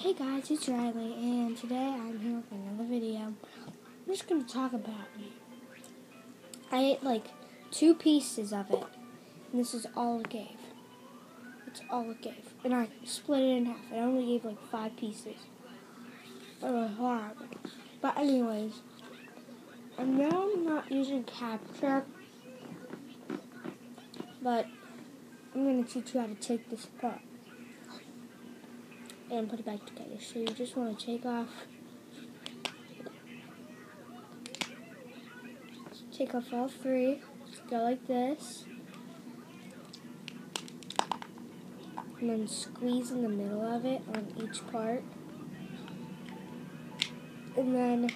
Hey guys, it's Riley, and today I'm here with another video. I'm just going to talk about me. I ate like 2 pieces of it, and this is all it gave. It's all it gave. And I split it in half. I only gave like 5 pieces. It was horrible. But anyways, I'm not using Capture, but I'm going to teach you how to take this apart and put it back together. So you just want to take off all 3. Go like this, and then squeeze in the middle of it on each part, and then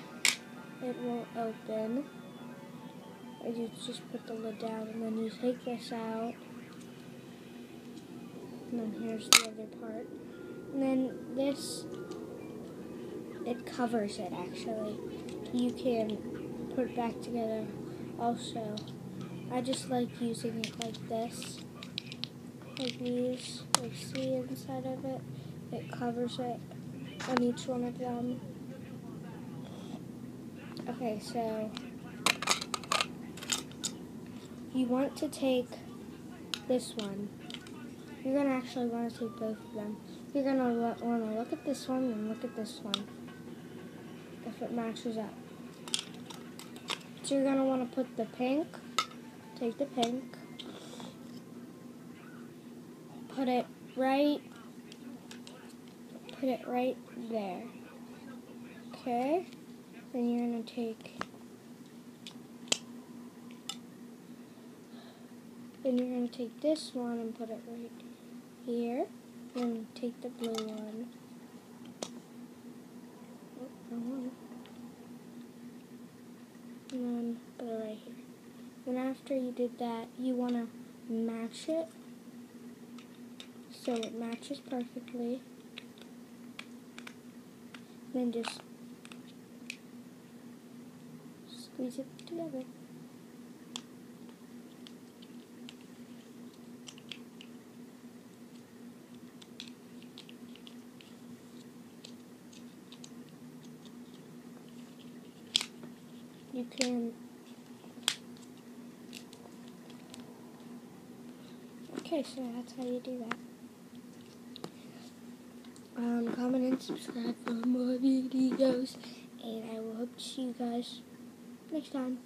it will open. And you just put the lid down, and then you take this out, and then here's the other part, and then this, it covers it actually. You can put it back together also. I just like using it like this, like these, like see inside of it. It covers it on each one of them. Okay, so you want to take this one. You're going to actually want to take both of them. You're going to want to look at this one and look at this one, if it matches up. So you're going to want to put the pink, take the pink, put it right there. Okay? Then you're going to take this one and put it right here. Then take the blue one. And then put it right here. Then after you did that, you want to match it so it matches perfectly. Then just squeeze it together. You can. Okay, so that's how you do that. Comment and subscribe for more videos, and I will hope to see you guys next time.